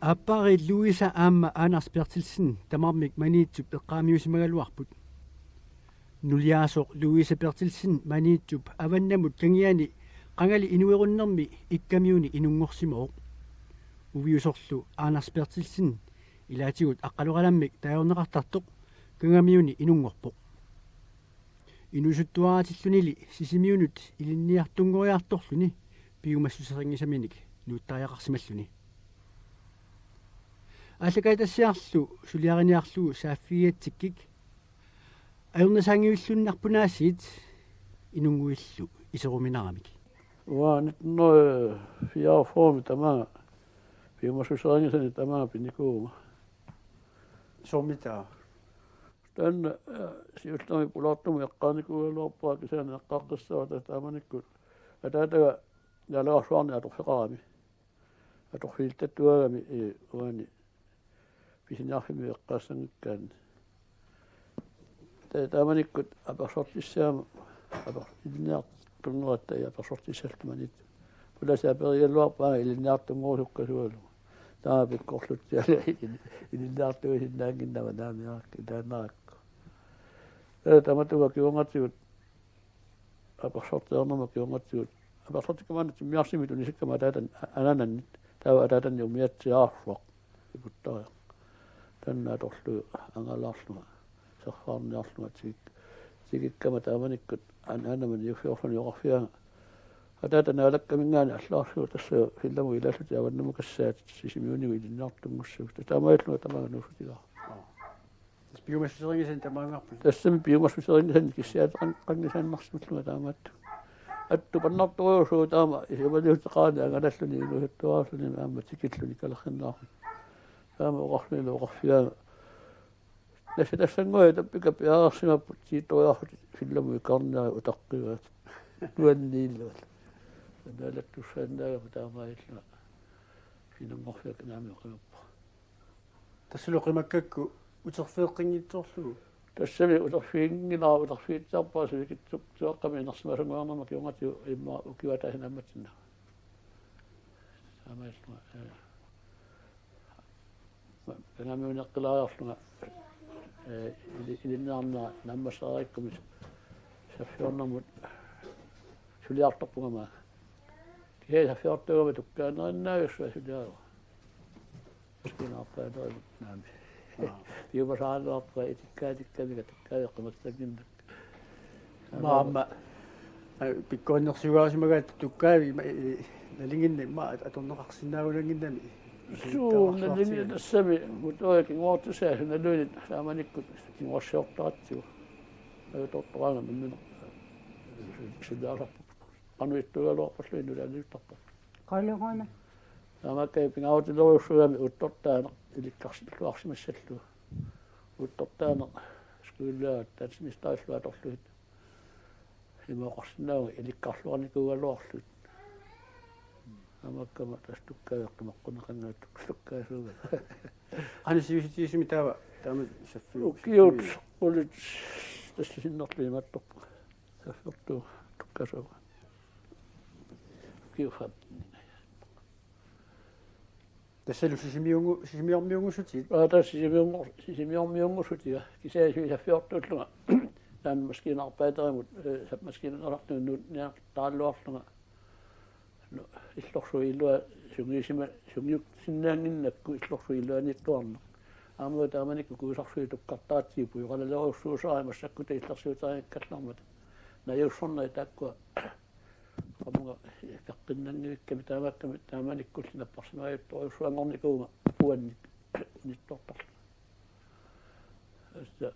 Appari Luisa aamma aanarspirtilsin tamarmik maniitsup eqqaamiusimagaluarput. Nuliaasoq Luisa pertilsin maniitsup avannamut kangiani qangali inuerunnermi ikkamiuni inunngorsimooq. Uviusorlu aanarspirtilsin ilaatigut aqqaluqalammik taajorneqartartoq kangamiuni inunngorpoq. Inusuttuaratillunili sisimiunut ilinniartungoriartorluni piumassuseringisaminik nuuttariaqarsimalluni. Allakaitassiarlu suliariniarlu saaffiatsikkik ajornasaangiullunnerpunaasiit inunguillu iseruminaramik. Nyt no fiaa formi tämä piumassuseringisani tämä pinikuuma. Sommitaa. Tänne siustami pulattumu jaqqaaniku loppaa kisana jaqqaqqissaa tämänikku. Tätä ja laasuarni atoqseqaami. Atoqfiiltattuagami uani pisinarfimi jaqqaassangikkaan. Tämänikku apersortissaama apersortinniartunngeratta ja apersortissaltumanit. Pulasaa perialluarpaa ilinniartunngorsukkasualu. Tämä pikkorlut siellä ilinniartuisinnaanginnava naamiaakki taannaakku. Tämä tuva kiungatsiut apersortiarnama kiungatsiut apersortikkamanit miarsimituni sikkama tätän ananannit tää tätän jo mietsiaarsuaq iputtaa. Tänne torlu angalaarluma serfaarniarluma tikikkama taamanikku annaman jufiorfani jorfia. Tätän alakkamingaani allaarsuut tässä hillamu ilasut ja vannamukassaat sisimiunigu ilinniartunngussuut. Tämä illu tämä nuusutiga. Piumassuseringisan tamaangarpu. Tässä piumassuseringisan kissiat qangisannarsmutluga taamattu. Attu pannarturuusuu taama isivaliuttaqaani angalalluni iluhuttuaarluni maamma tikilluni kalerrinnaarni. Taama uqarlilu uqarfiaa. Tassangoy tappika piaarsimaput siitojaarut hillamu karnaa utaqqivat. Nuanniilluat. Naalattussaannaaga taama illa finangorfiak naami qimappa. Tässä luqimakkakku uterfeeqqingitsorlugu. Tassami uterfiinginaa uterfiitsarpaa suikitsuk tuaqqamiinersimasanguarnerma kiungatiu imma ukiwatahinammatsinna. Taama illa Pengamiuneqqilaajarlunga ilinnaarnaa nammassaariikkumis saffiornermut suliartorpungamaa. Hei saffiortuugami tukkaanerinnaayussua suliaru. Skinaarpaatoimut naami. Piumasaaluarpua itikkaatikkamiga tukkaajoqqamattaginnak. Maamma pikkoinnersugaasimaga tukkaavi nalinginni ma atorneqarsinnaagulanginnami. Suunnallingi tassami mut oikein muotuseasuna lyynit saamanikku kingorsiortaratsigu. Ajotortoranga minun sidaarappu. Panuittugaluorpasluinnulaalliuttarpa. Qalluquna. Taamakkaipping autilorussugami uttortaana ilikkarsimassallu. Uttortaana skuullaa tansimistaailluatorluit. Imoqarsinnaaga ilikkarluarnikugaluarlut. Amakkama tas tukkaajoqqimaqquneqangaattukkaasuuga. Ani siusitiisumi taava taama saffi. Ukiut ulit tässä sinnorliimattorpu. Saffiortuu tukkaasuuga. Ukiufat. Tässä sisimiormiungusutit. Tässä sisimiormiungusutia. Kisäisyi saffiortuutlunga. Tämän maskiinarpaitari mut maskiinarartuun taalluarlunga. No illorsuilua sungiuksinnaanginnakku illorsuiluanittuarna. Aamu taamanikku kuusarsuitukkartaatiipu joqalalorussuusaamasakku teillarsuutaanikkallarmat. Najussornai taakkua qamunga peqqinnangivikkami taamakkami taamanikkullinapparsimaajuttoruussuangornikuuma puannik unittortarlu. Assa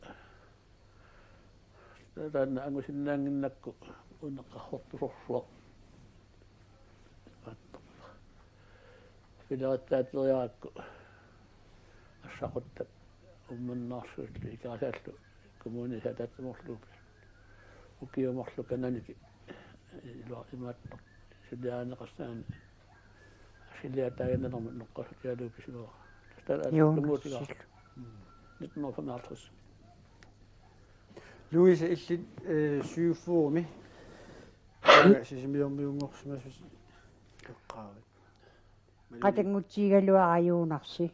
taanna angusinnaanginnakku unneqqarrortusorsuaq. Pilaataatoriaakku assaqutta ummannaarsuutlu ikaasallu kommunisa tattamorluupi ukiumorlu kananiki imaattor siliaaneqassaan siliataaganerma noqqasutialuupi siluqa tastaalaatumuutigaarlu nitnorfanaartris Luisa illit syyfuumi sisimiormiungorsumasus eqqaavi. qatangutiigaluarayuunarsi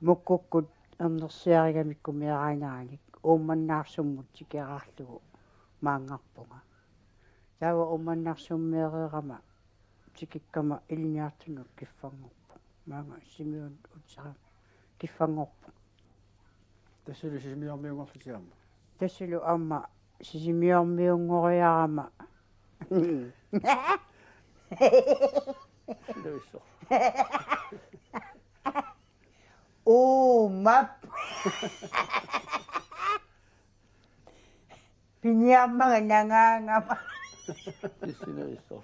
mukkukkut ernersiarigamikkku miaraanaanik uummannaarsummut sikeraarlugu maangarpunga taava uummannarsummeereerama sikikkama ilniartunut kiffangorpu maanga simiun utsara kiffangorpu тассулу сисимиормиунгорлутиарма тассулу амма сисимиормиунгориарама Sinoissor. map piniammanga nangaangama Sinoissor.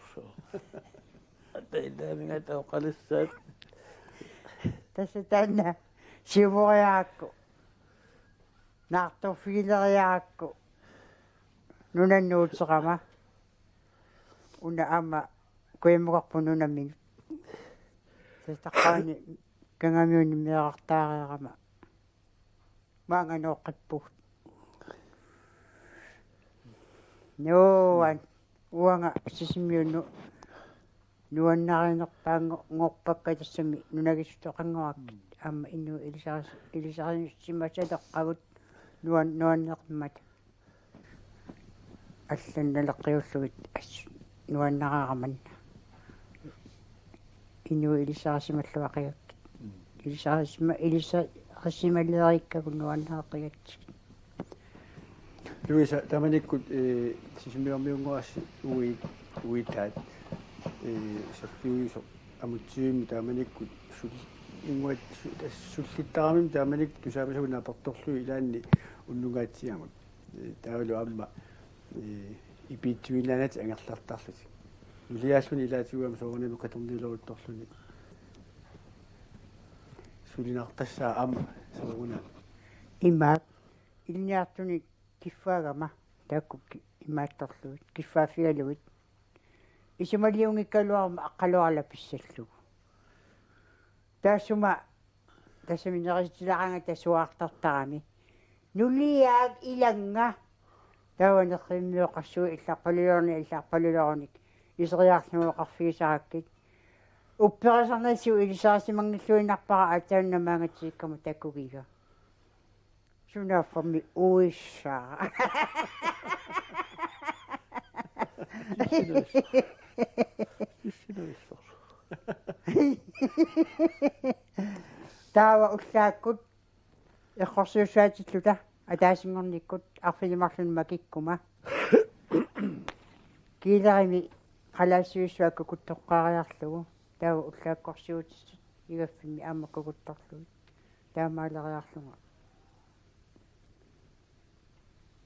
Ataidaminga tauqalissaat tässä tänne sivoriaakku naartorfiileriaakku nunannuutserama una amma kuimuqarpu nunammin sastaqaani kangamiuni miaqartaareerama maanganooqqippuut nuan uanga sisimiunnu nuannarinerpaangorpakka tassami nunagissutoqangorakkit amma innu ilisarinussimasaleqqagut nuanneqmat алланналеққиуллугит асс нуаннараараманна инну илисарасималлуақигакки илисарасималлериккагу нуаннаақигатсик Luisa tamanikut sisimiormiungoassi uitaat saffiuiso amutsiimi tamanikut inguat sullittaramim tamanik tusaapasaguna apertorlu ilaanni unnugaatsiangut taavalu amma ipitsuilanat angerlartarluti uliaalluni ilaatiguam soornanu qatorniiloruttorluni sulinartassaa amma sooruna имаак илниартуни киффаагама тааккукки имаатторлуит киффааффигалуит исималиунгиккалуарма аққалуарла писсаллугу таасума тасаминерисиларанга тасуаартартарами нулиаак иланга таванеқиммиоқарсуи илларпалулерни илларпалулероник исериарлуоқарфигисараккит упперасарнасу илисарасимангиллуинарпара атааннамаангатсиккама таккугига сунаффами уиссаа Sinoissor. таава уллааккут эққорсуусаатиллута атаасингорниккут арфилимарлунма киккума килерими қалаассуиссуакку куттоққаариарлугу таава уллааккорсуутиссут игаффими аамаккукутторлугу таамаалериарлунга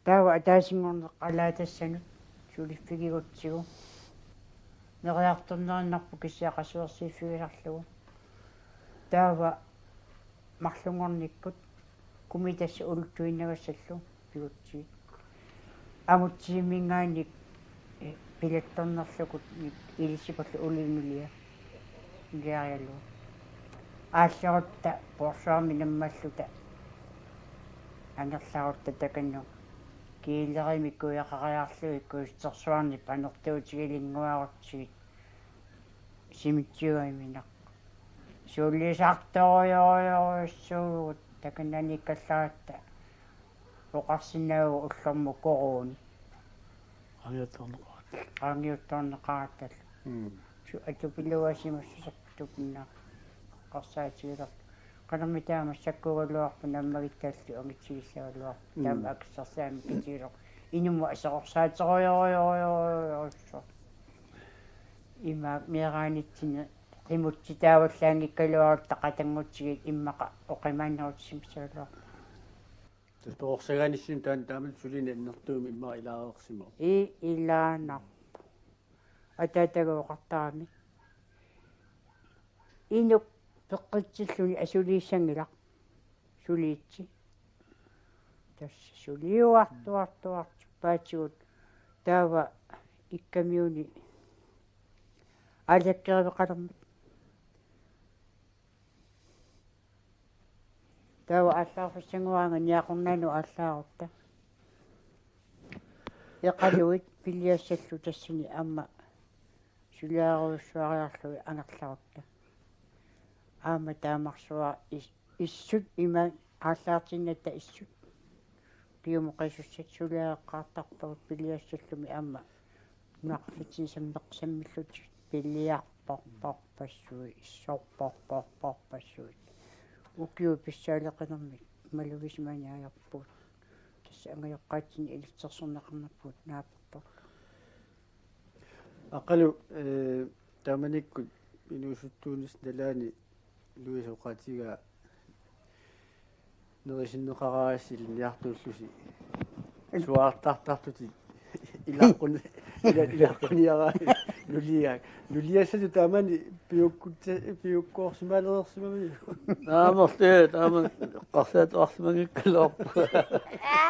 таава атаасингорне қалаатассанут сулиффигигутсигу нериарторнериннарпу киссиақасуерсииффигиларлугу таава марлунгорниккут кумитасса улуттуиннагассаллу пигутсиит амутсиимингааник пилатторнерлукут илисипаллу улиинулия илиариалу аалларутта порсуарми наммаллута анерларутта таканну киилеримиккуяқариарлу иккуистерсуарни панертуутигилингуарутсигит симитсиуайминақ сууллисарториориориуссуугут таканнаниккалларатта оқарсинаагу уллэрму коруун Ajatorneqaat. аангиутторнеқаратал су атупилуасимассусертупнаа қарсаатигилер канамитаама саккугалуарпу наммагиттааллу ангитсигиссагалуар таама акиссарсаами китигилер инумма асеқорсаатеқориориориориориссо имаа миараанитсина qimutitaavallaangikkaluarutta qatangutsigit immaqa oqimaannerutsimsaaluar Toorsaganissin taamil sulina innertuumi imma ilaarersimo. ilaanarpu ataataguoqartarami inuk peqqitsilluni asuliissangilaq suliitsi tassa suliuartuartuartu paatsigut taava ikkamiuni алаккервеқалермит таава аллаарфассангуаанга ниақорнаану аллаарутта яқалуит пилиассаллу тассини амма сулиаруссуариарлуи ангерларутта аама таамарсуа иссут има ааллаартиннатта иссут пиумоқисуссат сулиаэққартарпагут пилиассаллуми аама нақфитин саммеқсаммиллут пиллиарпорпорпассуи иссорпорпорпорпассуи укиу писсаалеқинэрмик малугисманиаярпуут тасса ангаяққаатсини илитсерсорнақарнаппут нааппор ақалу таманиккут инуусуттуунис налаани луисоқатига нерисиннеқараассил ниартууллуси суаартартартути илаққун илаққуниара нулиассату таамани пиуккоорсималерерсимами таама қарсаатоарсимагиккалоорпу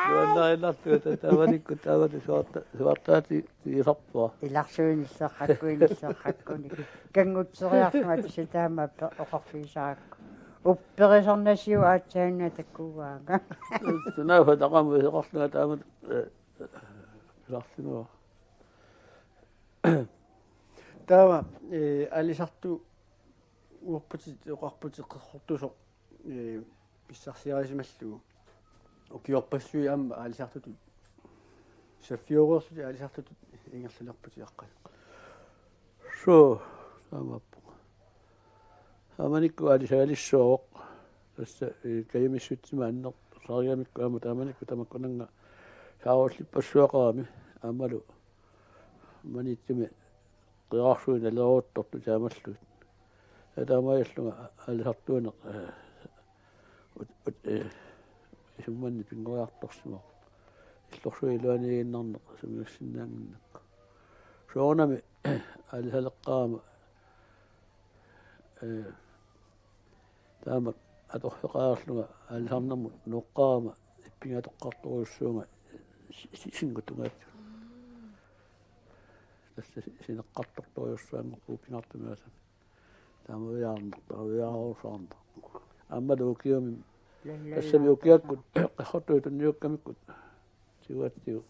нуаннаилартута тааманикку таамати суартаати тиисарпуа иларсуинissaqaqquinissaqaqquni кангутсериарсума тисатаамаппе оқорфисаакку упперисорнасиу аатсаанна таккуугаага тунафа тақаму сеқарсуга таамат иларсинуа таава алисарту уорпути оқарпутеққортусоқ писсарсиарисималлугу укиорпассуи аама алисартуту саффиорерсути алисартуту ингерлулерпути аққал шо самаппу аманикку алисаалиссооқ тасса каямиссутсима аннер сариамикку аама тааманикку тамаккунанга сааваллиппассуақарами аамалу манитсими қиарсуина леруuttорту таамаллут таамааллунга алисартуунеқ исумманни пингориарторсимо иллорсуи луанигиннарнеқ сумиуссиннаангиннакку шоонами алисалеққаама таама аторфеқаарлунга алисарнаму ноққаама иппингатоққарторуссуунга сингутунгаатсу тасса синеққарторторуссуангорпуу пингартумиасан таамавиаарнертаавиаарусаарнер аммалуукиуми тассами укиаккут қаххотуутунниуккамиккут сиуаттиу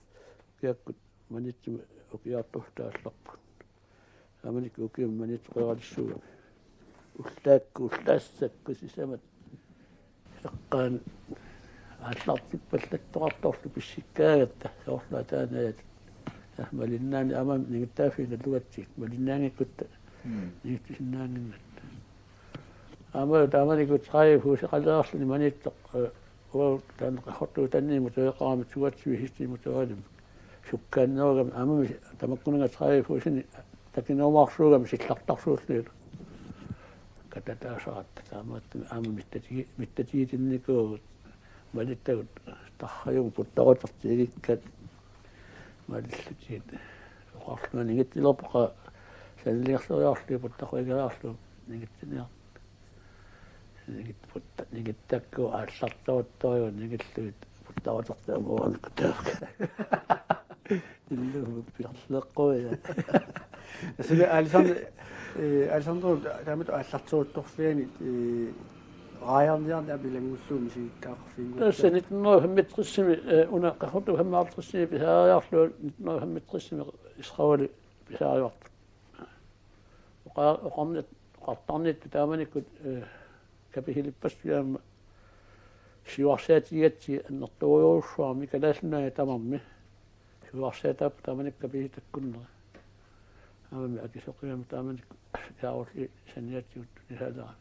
укиаккут манитсими укиаартуфтаалларпут аманик укиум манитсеқаралиссууга уллаассакку сисамат эққаан ааллартиппаллаттоқарторлу писсиккаагатта соорлаа таанаят малиннаани амам нигиттаафиина лугатсик малиннаангиккутта нигиттисиннаангиннат амаа тааманикут траифуусеқалеарлуни манитсеқ уу таан қахортуу танниму тоеқарамит сугатсуи хистиму тоалим суккааннергам амами тамаккунага траифуусини такиномаарсуугам силлартарсууллуила кататаасаат таамааттами аама миттатигитинникуугут малиттагут тархаюм путтарутертигиккат малиллутиит оқарлуна нингиттилерпоқа саллиарсуяарлу путтақуигаарлу нингиттиниар нингиттакку ааллартаваттариу нингиллуит путтарутертаамуаниккутаавка иллу пиарлеққуя асига александр таамат ааллартуутторфиани раярниарни абилангуллууми сигиттаақарфингу тасса 1935 уна қахорту 35 писаариарлу 1935 исраули писаариарту оқарнит қартарнит тааманиккут капихилиппассуяама сиуарсаатигатси аннэртуйоруссуарми калааллунаа тамарми сиуарсаатаап тааманик капихитаккуннера аамами акисоқиама тааманик каарулли саниатсигут нисаалера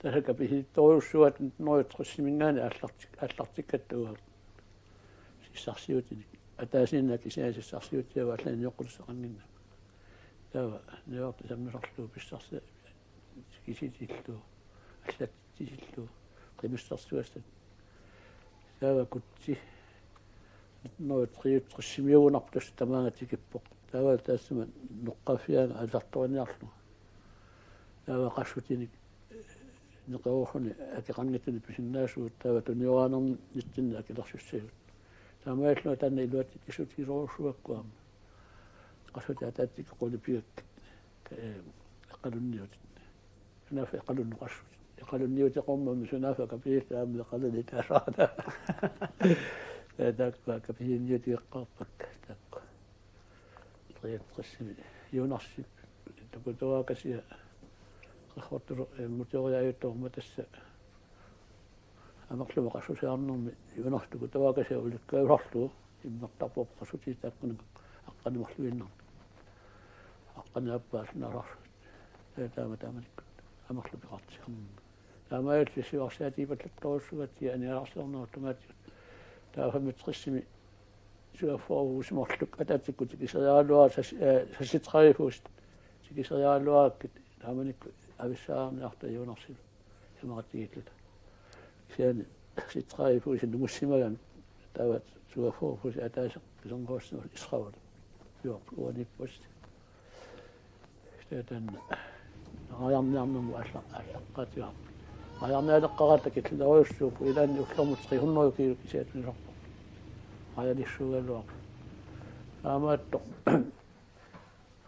тасса капихитторюссуат нойтрессимингаани ааллартиккаттугаа сиссарсиутини атаасинна кисаасиссарсиутиава аллаани йоққулсеқангинна таава нёрт саммисарлуу писсарса киситиллу аллаттисиллу қимиссарсуастат таава кутси нойтриутрессимиугунартус тамаагатикиппоқ таава таассама ноққафиага аларториниарлу таава қассутиник неқорхуни акеқангатини писиннаасуут таава туниораанерни нитсинна акилерсуссагут таамааллуа таанна илуатти кисутигисоорсуаккуама қассути атааттик қулипиак эққалунниут нафа эққалунну қассут эққалунниут эқоммами сунафа капииллаами эққалуни таасаата такка капиинниут иэққарпак такка триатрессими юнарсип такутуакасиа qahortu mutoriaayuttorma tassa амерлума qassusiarnermi юнартуку тавакасиуликкауларлу иммертарпоп qasutiitaakkunuk аққанимарлуиннар аққаниаппаалнарарсут тааманиккут амерлу пиқартисарнер таамаат сиуарсаатипаллатторуссугатти аниаларсиорнерутумаатикут таафамитриссими суаффоорусиморлук атаатикку тикисериалуа саситраифуст тикисериалуааккит тааманикку ависсаарниарта юнарсилу ямаратигитлута сиани ситраифуси нумуссимаган тават суаффоорфуси атаасеқ писонгооссимал исравал юап уаникпост статан аярниарнуму аллаққатиар аярниалеққарата китлеруйуссууп илаанни уллормут 300 кило кисаатниларпо аялиссуугалуар аамаатто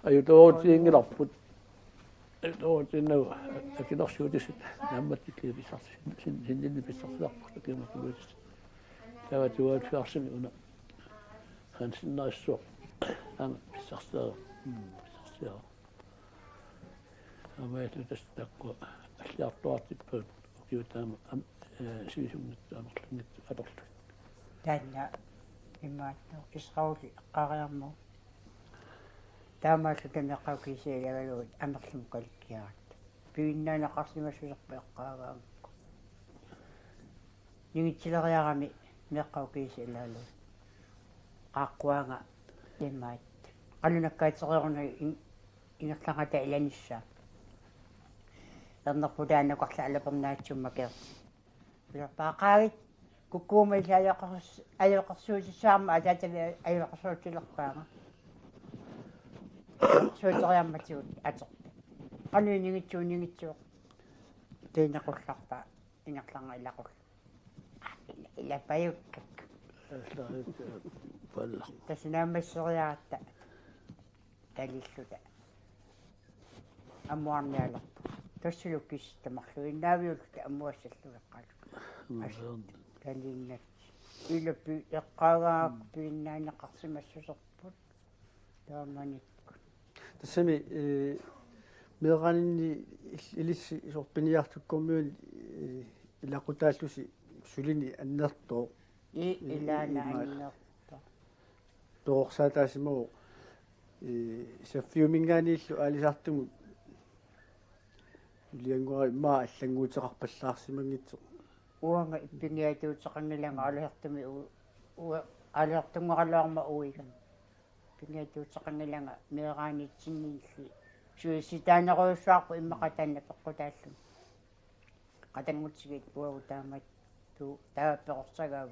аютоотиингиларпут аютоотиннагу акиларсуутисит наамматтиклиу писарси синнинни писсарсиарпу такимакулуутис таватуаат фиарсими уна хансиннариссуоқ аама писсарсиаа писсарсиаа амаату тастакку аллиартуартиппут укиутаама сисунгиттаамерлунгит аторлу таанна имаатто исраули эққариарму таамааллу тамеққаукисиалагалуут амерлум калккиарат пииннаанеқарсимассусерпа эққаагаамку нигитсилериарами меққаукисиалаалу qaaqquanga имаат qalunakkaatiqeruna ингерлангата иланисса ернерпулаанакорла алапернаатсуммакер пилерпаақаагит куккуума исааяқарс аёқарсуутиссаарма атаатави аёқарсуутилерпаага суутериарматигут атеқ ануинигитсуунигитсуоқ тейнақулларпа ингерланга илақул илапаюккак палла тасинаамассериаратта талиллута амуарниалерпу тассилуккисстамарлуиннаавиулта амуассаллуеққалу талиннат илаппи эққаагаак пииннаанеқарсимассусерпут тааманикку тассами меэранинни илисси сорпиниартуккормуун илақутааллуси сулини аннертоо илаана аннерто тоорсаатаасимагу саффиумингааниллу аалисартумут лиангуа имаа аллангуутеқарпаллаарсимангитсо уанга иппиниатуутеқангиланга алертуми уа алертунгоралуарма уиган пиниатуутеқангиланга меэраанитсинниилли суиситаанеруйуссаарпу иммақатаанна пеққутааллу қатангутсигит уагу таамат ту тааппеқорсагааву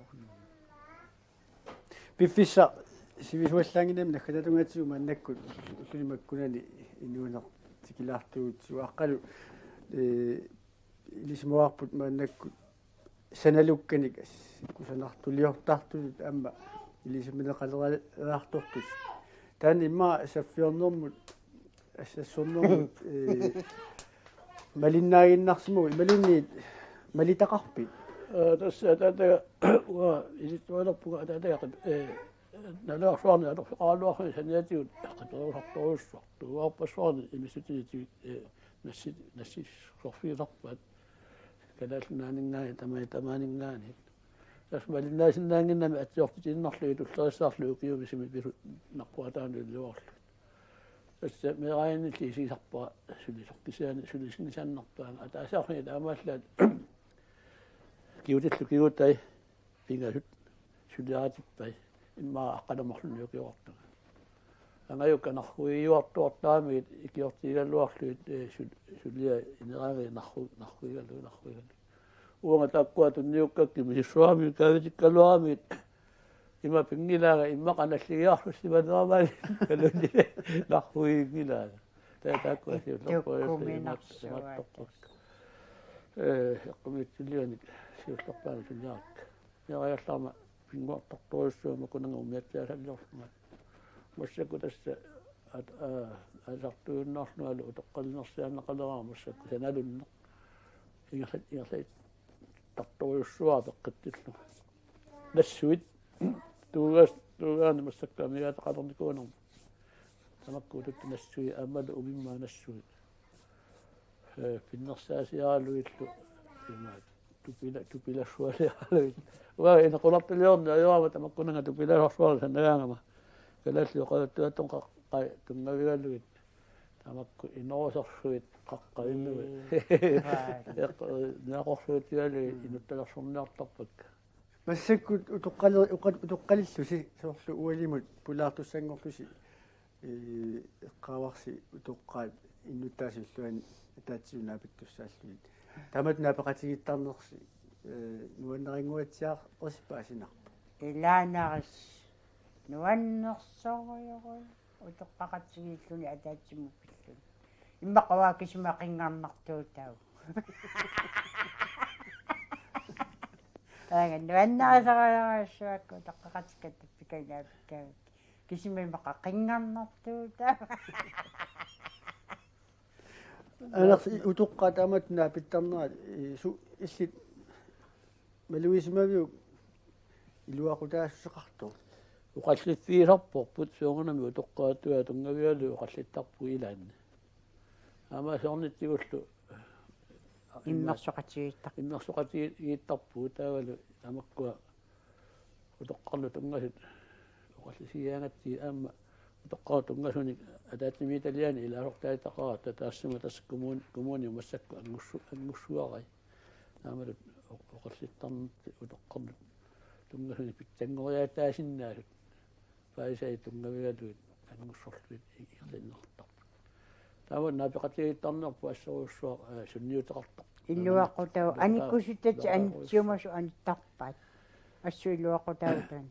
пиффисса сивисуаллаангинами наккататунгатсигу маннаккут уллунимаккунани инуунер тикилаартуутсу аққалу илисмуарпут маннаккут саналукканик кусанартулиортартут амма илисминеқалераартортус таан имма саффиорнэрмут ассассорнэрмут малиннаагиннарсиму малинни малитақарпит тасса татага уа илитуалерпуга ататага налаарсуарни алоққаалуарни саниатиут аққаторусартуруссуарту уарпассуарни имисутиити нассис сорфииларпат калаалнаанинггаани тамаанингаани тас малиннаасиннаангиннами атсиортитиннарлуи туллериссаарлу укиумисими пису нарпуатаани луарлу тасса мераани лисисарпа сулисоққисаани сулисинисааннарпаanga атаасаарни таамааллаат киутиллу пингасут сулиаатиппай имма аққаламарлуни укиортага ангаюкканархуиюартуартаамигит икиортигаллуарлуит сулиа инерааги нархуигаллу уанга тааккуа тунниуккакки мисиссуами кавитиккалуарамит има пингилаага имма каналлигиарлу симанерамали калуни нархуигилаага тааккуа сиуллерпояссиматтоққак эққумитсулианик сиуллерпаана сулиарак яаялларма пингуартарторуссуума кунанга умиатсаасаллерлума массаку тасса асартууннаарлуалу утоққалинерсианнақалераа массаку саналунне ингерлат тарторуссуа пеққиттиллу нассуит тугаани массакка мигаатақалерникуунерма тамаккуутут нассуи аммалу умимма нассуи pinnersaasiaaluillu ima tupilassualiaaluit wa ina qolartiliorna ajoama tamakkunanga tupilasorsuala sanagaangama kalallu qalattuatton qaqqai tungavigalluit tamakku inoorsorsuit qaqqainnuit naqorsuutiali inuttalarsorniartarpak массаккут утоққалиллу си соорлу уалимут пулаартуссангорлуси эққаварси утоққаат иннуттаасиллуан таатсиунаапиттуссааллуит тамат наапеқатигиттарнерси нуаннерингуатсиар орсипаасинарпа илаанарис нуаннерсориору утоққақатсигииллуни атаатсимуппиллуни иммақаваа кисимақингаарнартуутау нуаннарисариарассуакку утоққақатиккат пиканаапиккаавит кисимимақа қингаарнартуутау анарс утоққаа таамат наапиттарнерат су иллит малуисимавиу илуақутаассеқарту уқаллитсиисарпорпут суунганами утоққаатуа тунгавиалу уқаллиттарпу илаанни ама сорнитсигуллу иммерсоқатигииттарпу таавалу тамаккуа утоққарлу тунгасит уқаллисиаангатси аама утоққаа тунгасуни атаатсими италиани илаасортаитақарата таассума тас коммуни массакку ангуссуарай наамалут уқаллиттарнерти утоққарлу тунгасуни питсангориатаасиннаасут паисай тунгавигалуит ангуссорлуит ирлиннертарпу тааван наапеқатигиттарнерпу ассоруссуа сунниутеқартар иллуаққутау аниккусутати анитсиумасу аниттарпаат ассу иллуаққутаутан